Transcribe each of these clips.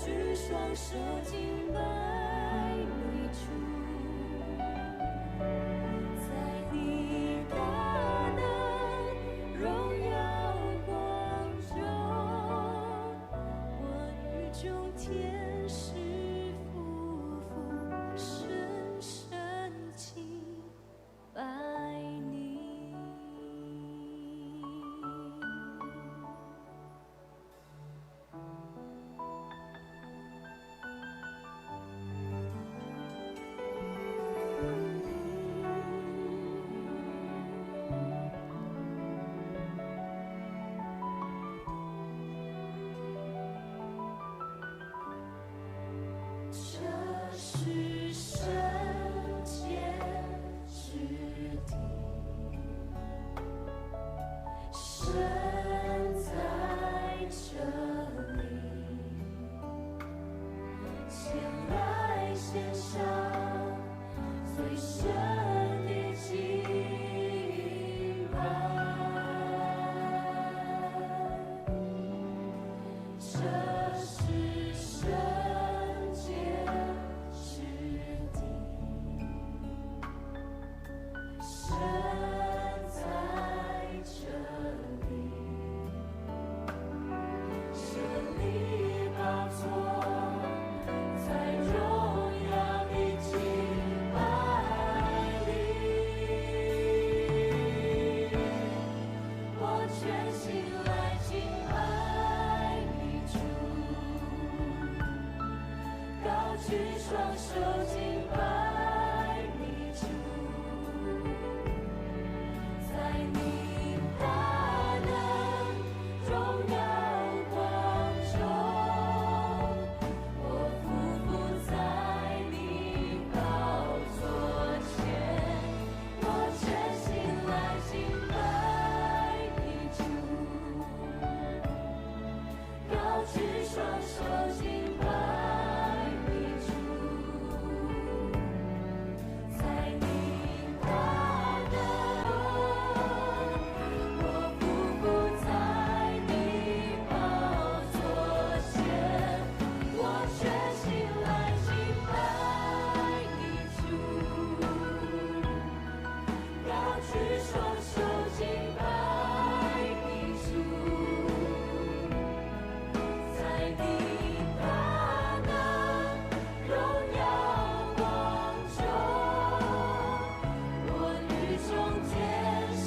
举双手敬拜你主，在你大能荣耀光中，我与众天使夫妇深深敬拜你。这是圣洁之地，神在这里，前来献上最深的敬拜。这是圣洁之地，神在这里，神力宝座在荣耀的敬拜里，我全心来敬拜你主，高举双手敬拜你主，在你大能荣耀光中，我匍匐在你宝座前，我全心来敬拜你主，高举双手敬拜你主，在你大能，我匍匐在你宝座前，我全心来敬拜你主，高举双手敬拜你主，在你大能荣耀光中，我与众天使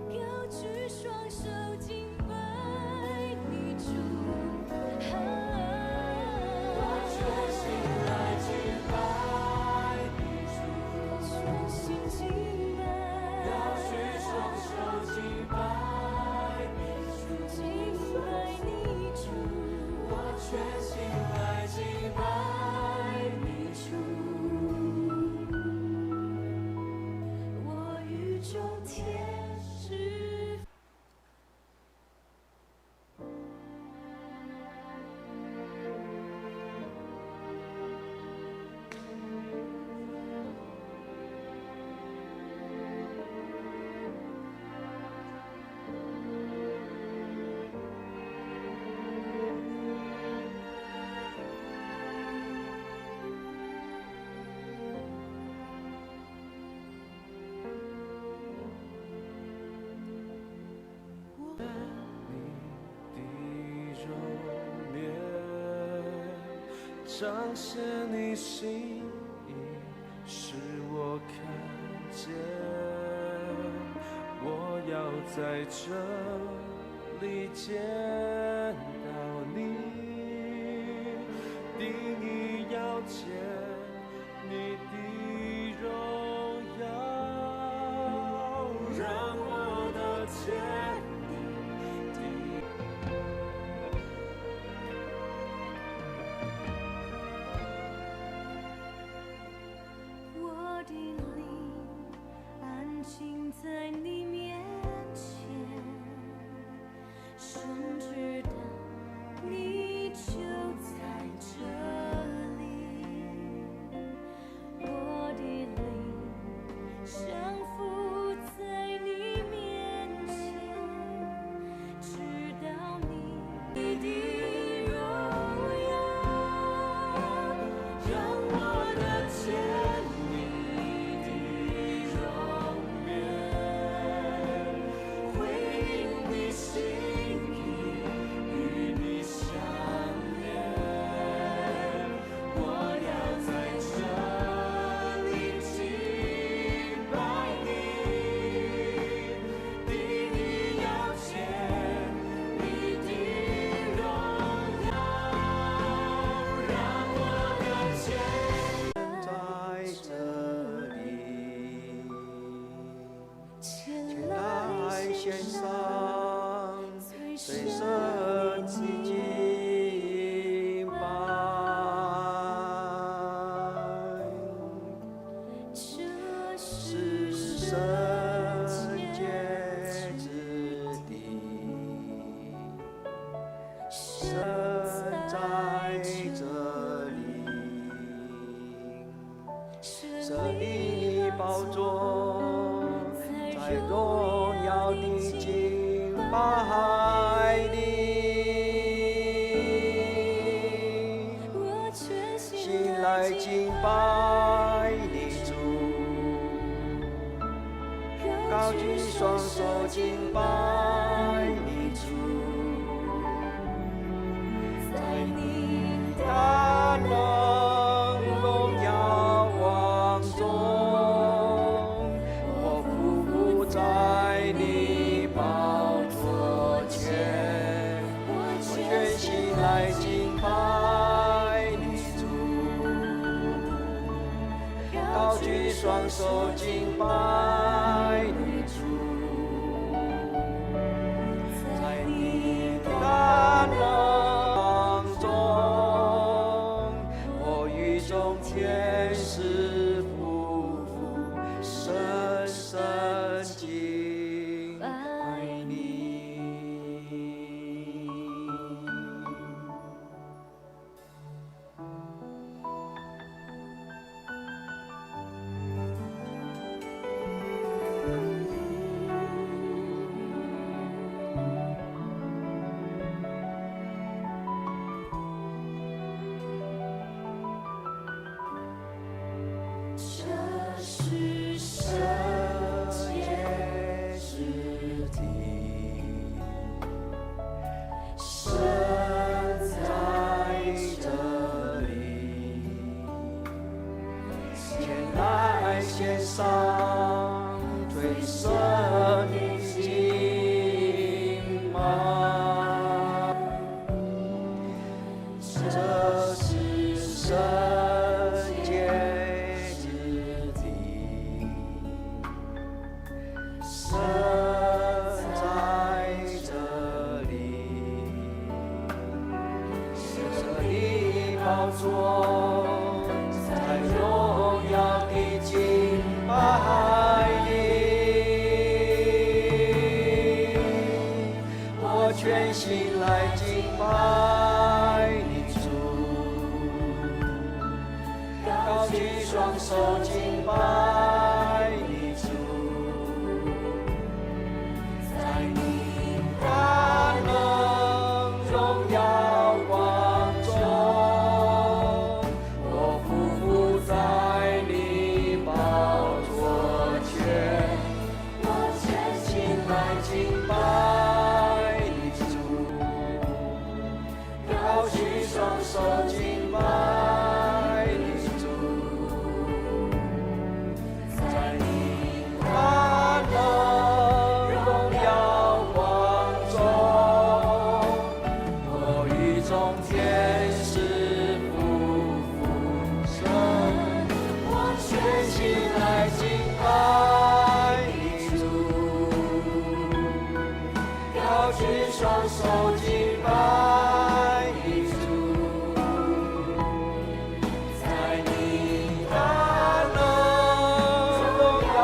高举双手敬拜你主，我全心来敬拜你主，全心敬拜，高举双手敬拜你主，敬拜你主，我全心来敬拜你主，我与众天使。你的容颜，彰显你心意，使我看见。我要在这里见到你，定义要见你的荣耀，让我的见你的。我的灵安静在你面前，深知道你就在这里。我的灵降服在你这里，设立宝座，在荣耀的敬拜里，心来敬拜你主，高举双手敬拜你主，在你大能荣耀光中，我匍匐在你宝座前，我全心来敬拜你主，高举双手敬拜你主，在你大能中，我与众天使夫妇深深敬拜你。这是圣洁之地，神在这里，前来献上最深的敬拜。这是圣洁之地，神在这里，这里宝座，在荣耀的敬拜里，我全心来敬拜你主，高举双手敬拜你主，在你大能荣耀光中，我匍匐在你宝座前，我全心来敬拜你主，高举双手敬拜你主，在你大能荣耀光中，我与众天使夫妇深，我全心来敬拜你主，高举双手敬拜你主，在你大能荣耀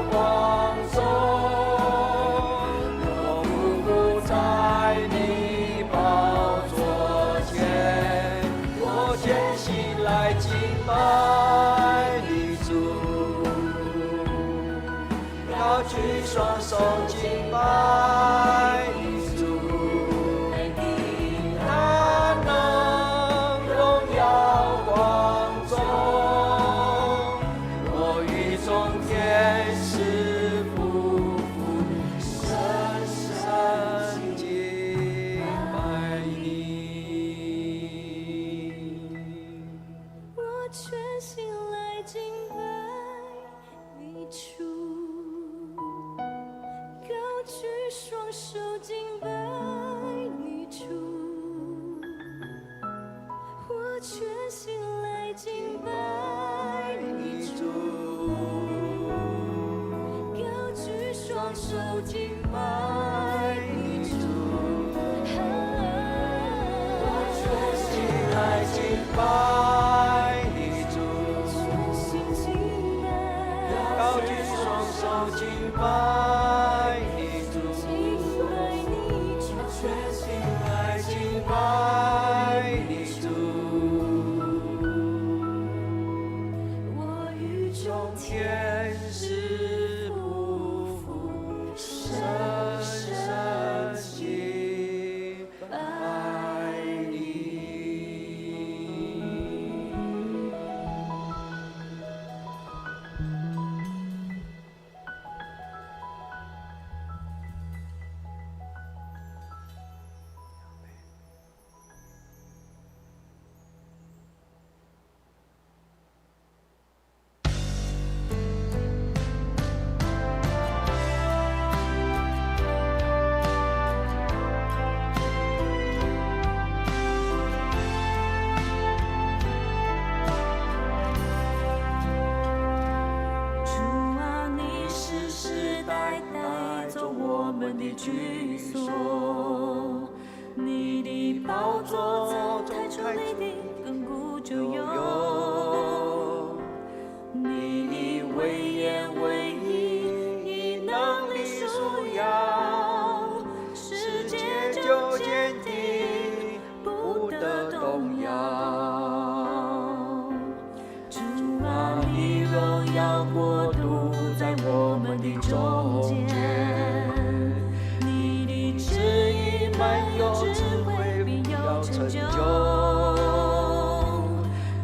光中，我匍匐在你宝座前，我全心来敬拜你主，高举双手敬拜你主，大能荣耀光中，我与众天使夫妇深深敬拜你。我全心来敬拜你主，高举双手敬拜你主，我全心来敬拜你主，高举双手敬拜你主，我全心来敬拜你主，高举双手敬拜你主，全心来敬拜你主。居所。你的宝座从太初立定，亘古就有。你的威严威仪，以能力束腰，世界就坚定，不得动摇。主啊，你荣耀国度在我们的中间，你的旨意满有智慧，必有成就。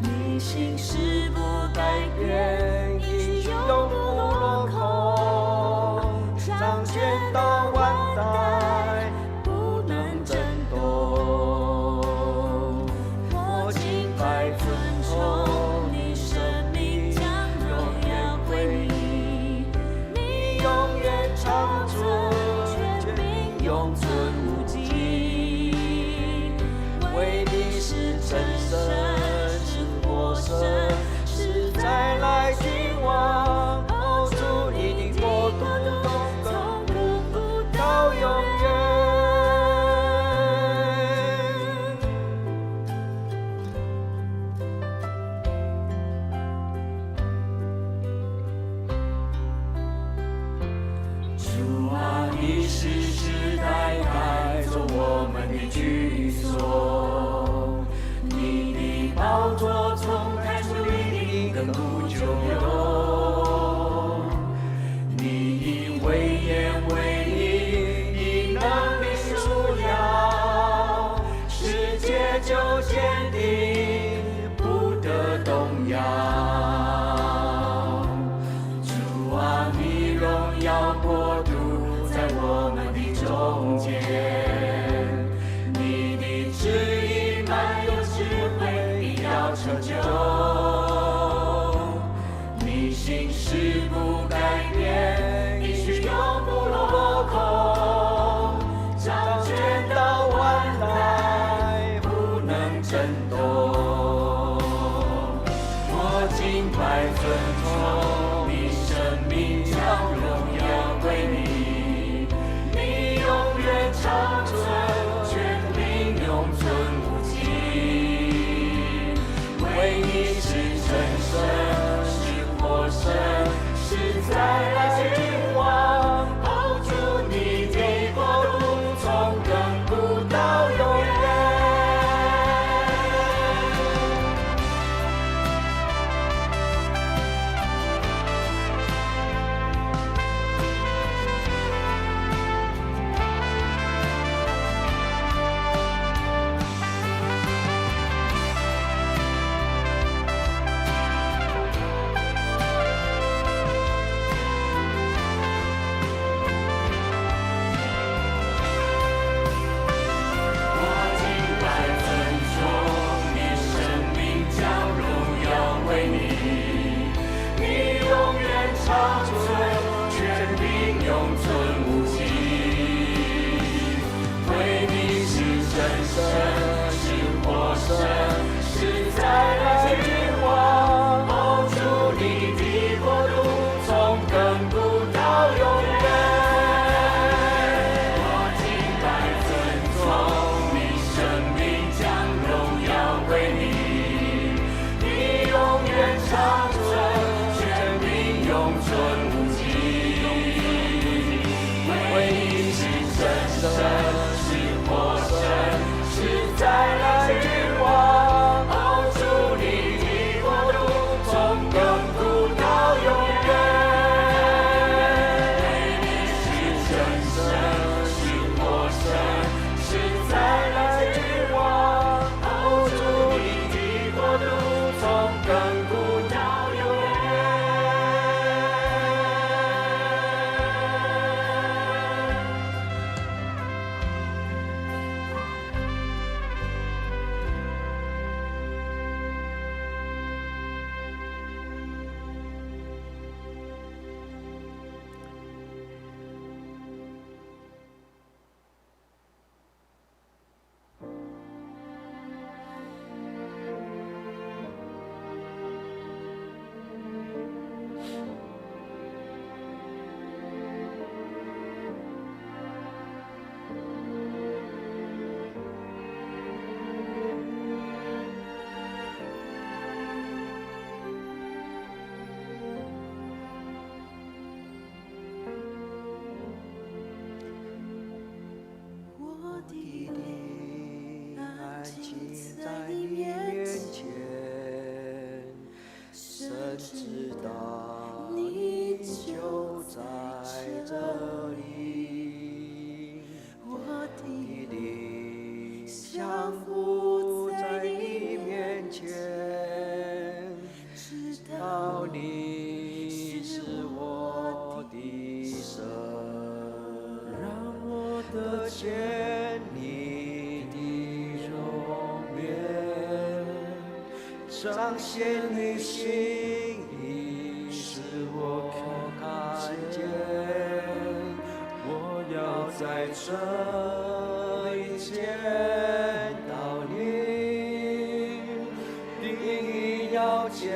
你行事不改变，应许永不落空，掌权到万代，不能震动。我敬拜尊崇你，生命将荣耀归你，你永远长存，权柄永存无尽。为你是真神，是活神，是再来君王。哦，主你的国度从亘古到永远。主啊，你世世代代做我们的居所，你的宝座从太初立定，亘古就有。你的威严威仪，以能力束腰，世界就坚定，不得动摇。主啊，你荣耀国度在我们的中间，你的旨意满有智慧，必要成就。你行事不改变，应许永不落空，掌权到万代，不能震动。我敬拜尊崇你，生命将荣耀归你，你永远长存，权柄永存无尽。为你是真神，是活神，是再来君王。哦，主你的国度从亘古到永远。彰显你心意，使我看见。我要在这里见到你，定要见。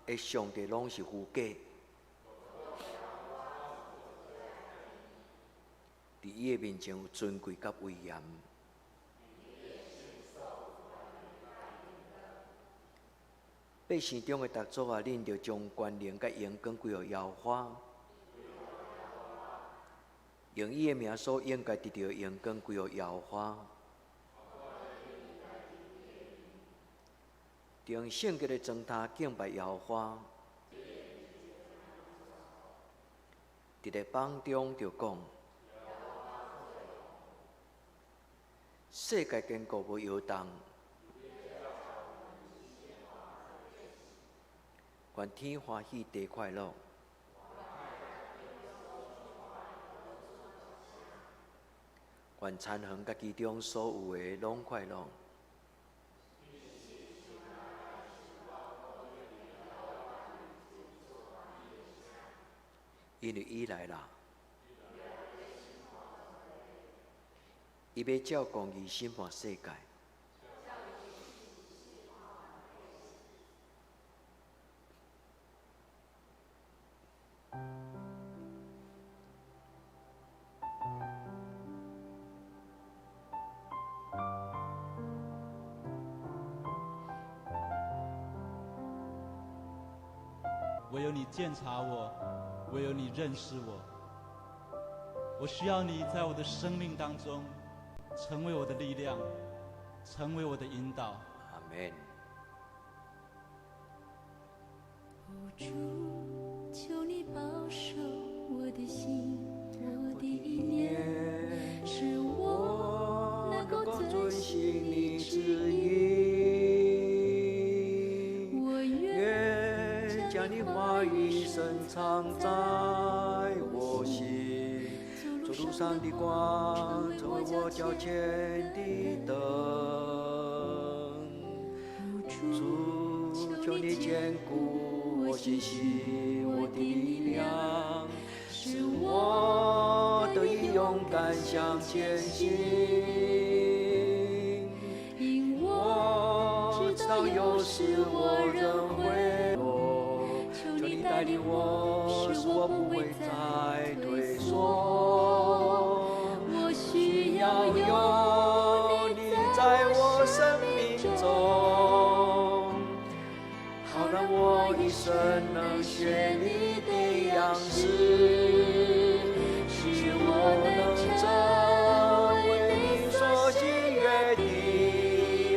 的上帝拢是虚假，伫伊的面前有尊贵甲威严。百姓中的逐族啊，恁着将权能甲荣光归予耶和华，用伊的名所应该得到的荣光归予耶和华。用圣洁的状态敬拜耶和华。伫咧榜中就讲，世界坚固无摇动，愿天欢喜地快乐。愿残恒甲其中所有的拢快乐。因为伊来啦，伊要照公义审判世界。唯有你鉴察我，唯有你认识我。我需要你在我的生命当中，成为我的力量，成为我的引导。阿门。主，求你保守我的心，我的意念，使我能够遵行你旨意。我愿将你话语深藏在我心，走路上的光，成为我脚前的灯。主，求你坚固我信心，我的力量，使我得以勇敢向前行。因我知道有时我仍会落，求你带领我，使我不会再退缩。我需要有你在我生命中，好让我一生能学你的样式，使我能成为你所喜悦的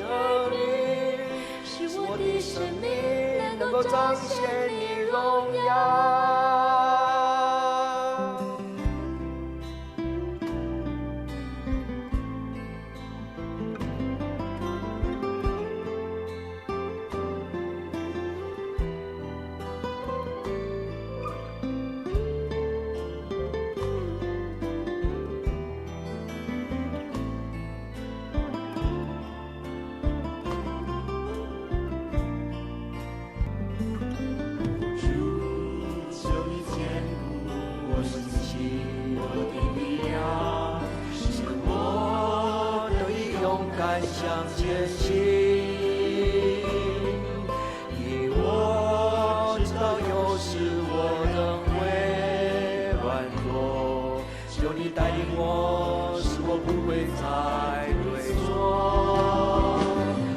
儿女，使我的生命能够彰显你荣耀。向前行，因我知道有时我仍会软弱，求你带领我，使我不会再退缩。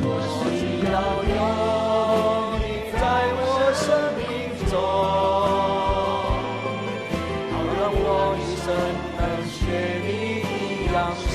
我需要有你在我生命中，好让我一生能学你的样式。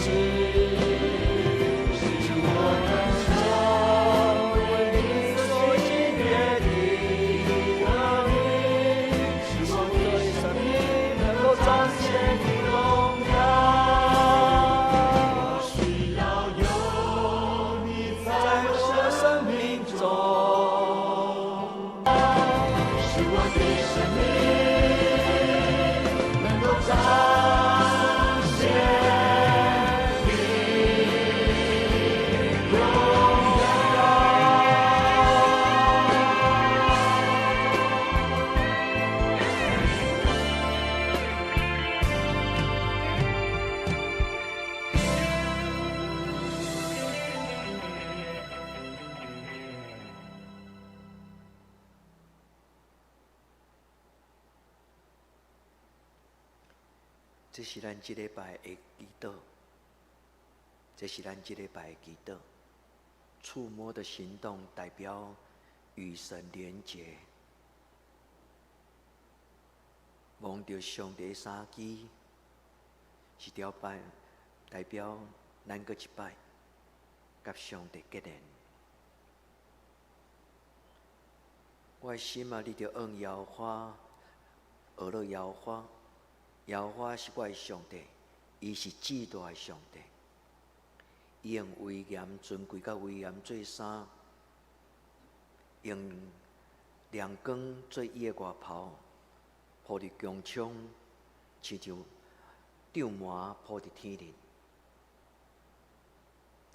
这是咱这礼拜的祈祷，这是咱这礼拜的祈祷。触摸的行动代表与神连结，望着上帝的三支，是条摆代表咱搁一摆甲上帝结连。我的心啊，你着按摇花，学了摇花。耶和华是我的上帝，伊是至大的上帝。伊用威严、尊贵甲威严做衫，用亮光做伊的外袍，铺伫宫窗，亲像帐幕铺伫天顶。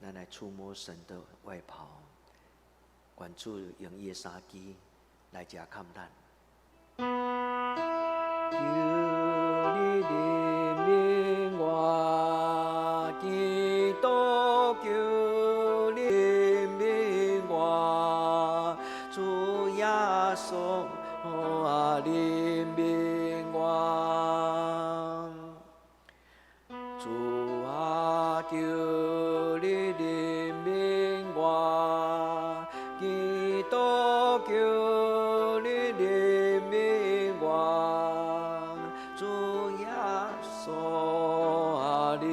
咱来触摸神的外袍，愿主用伊的衫支来遮看咱。求你怜悯我的求你怜悯我，主耶稣啊怜悯我，主啊求你怜悯我，基督求你怜悯我，主耶稣啊怜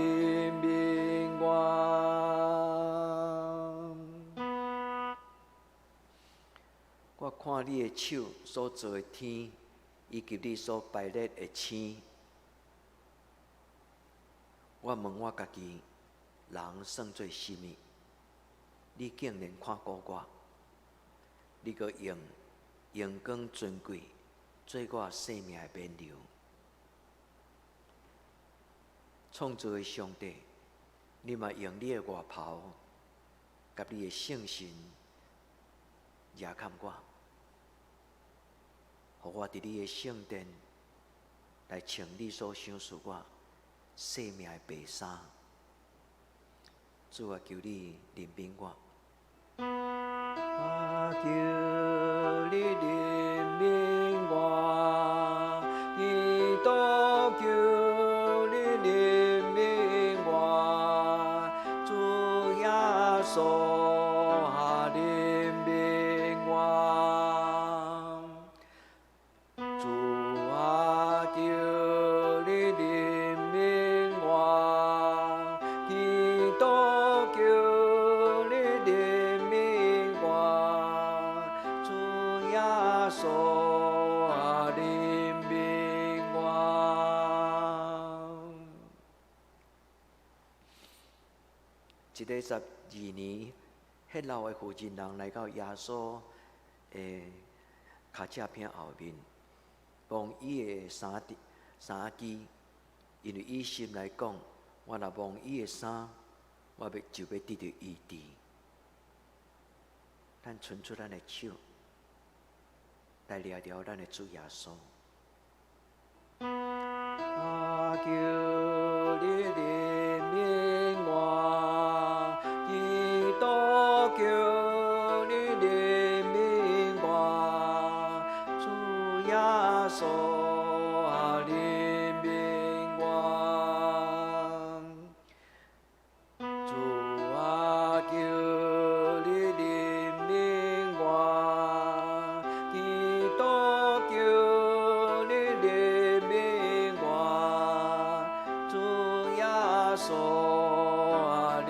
悯我。我看你的手所造的天，以及你所排列的星。我问我家己，人算做什么？你竟然看顾我，你阁用阳光尊贵做我生命的冕旒。创造的上帝，你嘛用你的外袍，甲你的圣神也看我，互我伫你的圣殿来穿你所赏赐我生命的白衫。主啊，求你怜悯我，求你怜悯我，基督求你怜悯我，主耶稣啊怜悯我，主啊求你怜悯我，基督求你怜悯我，主耶稣啊怜悯我。一个12年，迄老的负责人来到耶稣的脚车片后面，摸伊的衫机，因为伊心来讲，我若摸伊的衫，我就要得到医治。咱伸出咱的手，来掠着咱的主耶稣。求你怜悯我，基督求你怜悯我，主耶稣啊怜悯我，主啊求你怜悯我，基督求你怜悯我，主耶稣啊怜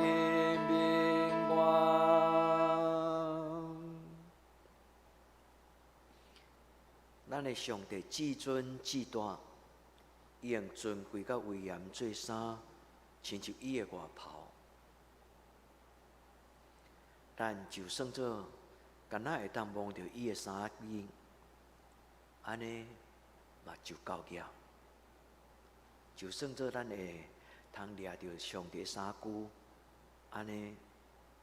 悯我。咱的上帝至尊至大，伊用尊贵甲威严做衫，亲像伊的外袍。但就算做敢若会当摸着伊的衫衣，安尼嘛就够额。就算做咱会通掠着上帝的衫躯，安尼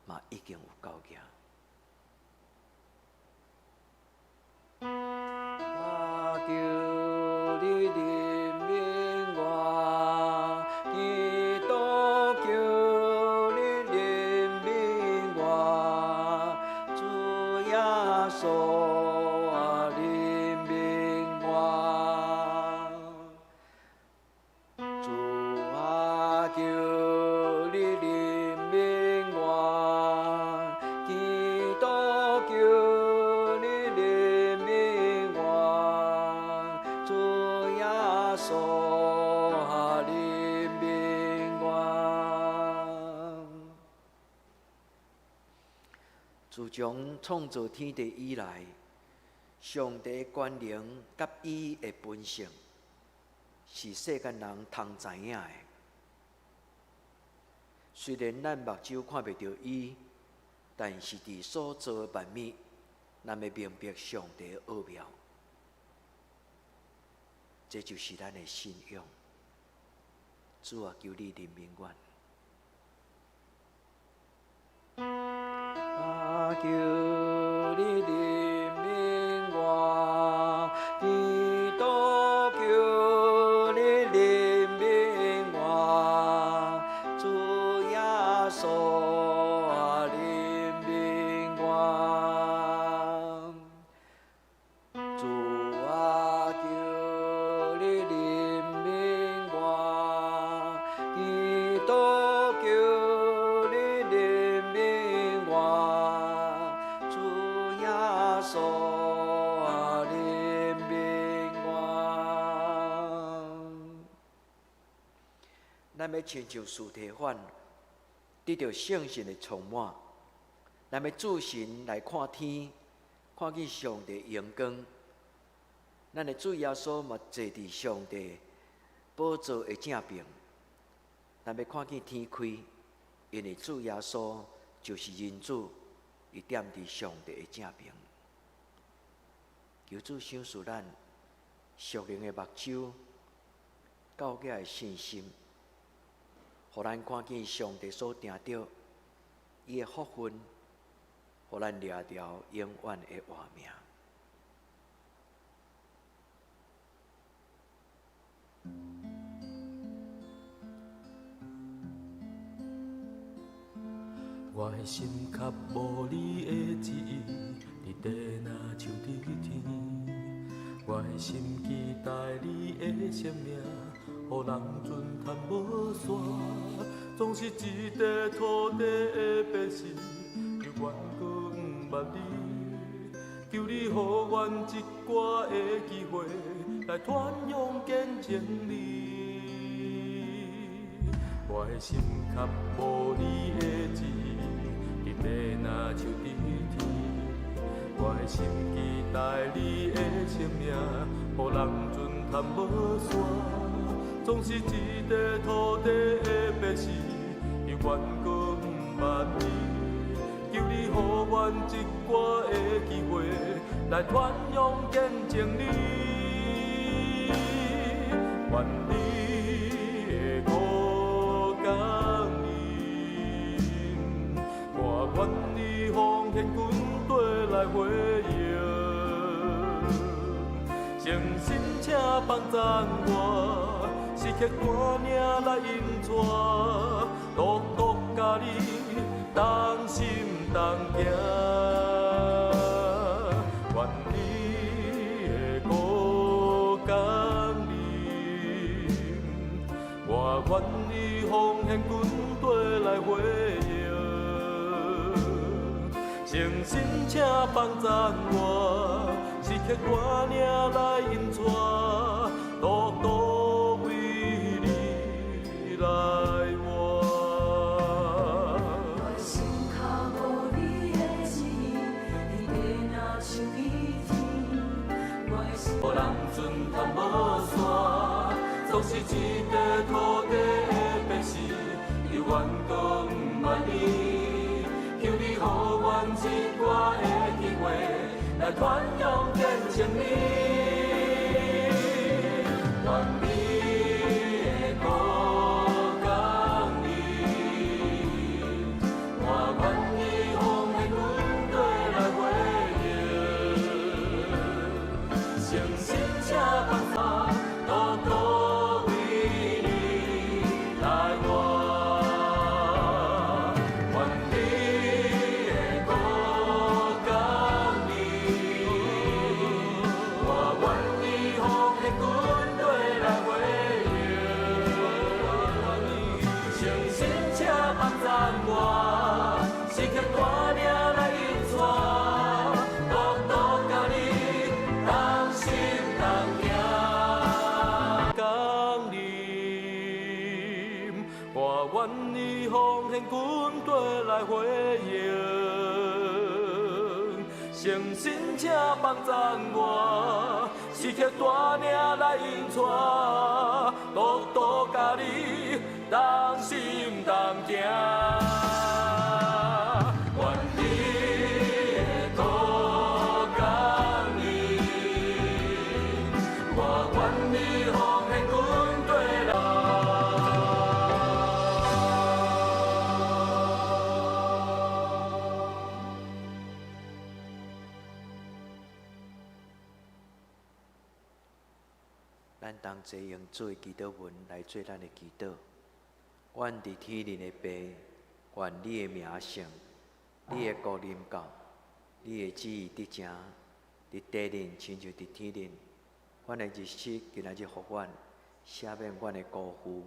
嘛已经有够额。求你怜悯我，基督求你怜悯我，主耶稣啊怜悯我，主啊求你怜悯我，基督求你怜悯我，主耶稣啊怜悯我。自从创造天地以来，上帝的权能甲伊的本性，是世间人通知影的。虽然咱目睭看袂到伊，但是伫所造的万物，咱要明白上帝的奥妙。这就是咱的信仰。主啊，求你怜悯我。求你怜悯我，基督求你怜悯我，主耶稣要亲像司提反，得到圣神的充满。咱要自神来看天，看见上帝的阳光。咱的主耶稣嘛，坐伫上帝宝座的正边。咱要看见天开，因为主耶稣就是人子，伊踮伫上帝的正边。求主赏赐咱属灵的目睭，教育的信心，互咱看见上帝所定着伊的福分，互咱掠着永远的活命。我的心较无你的旨意，你地若像伫天。我的心期待你的生命，予人尊叹无线。总是一块土地的百姓，犹原搁毋捌你。求你予阮一寡的机会，来传扬见证你。我的心较无你的旨意。你地若像伫天，我的心期待你的生命，予人尊叹无线。总是一块土地的百姓，犹原搁毋捌你。求你予阮一寡的机会，来传扬见证你。愿你的五感。愿你奉献军队来回应，诚心请帮赞我，时刻带领来引带，独独甲你同心同行。愿你的五感灵，我愿你奉献军队来回应。诚心请帮赞我，时刻带领来引带，独独为你来活。我心较无你的旨意，你地若像伊天。我的心，予人尊叹无线，总是一块土地的百姓，犹原搁毋捌你。求你予阮一寡的机会，来传扬见证你。愿你的五感灵，我愿意奉献军队来回应，诚心请帮我，独独为你来活。愿你奉献军队来回应，诚心请帮赞我，时刻带领来引带，独独甲你同心同行。愿你的五感灵，我愿你奉献军队来。咱同齐用做祈祷文来做咱的祈祷。阮伫天灵的爸，愿你的名圣，你的国临到，你的旨意得成，伫地灵亲像伫天灵。阮的日子今仔日互阮，赦免阮的辜负，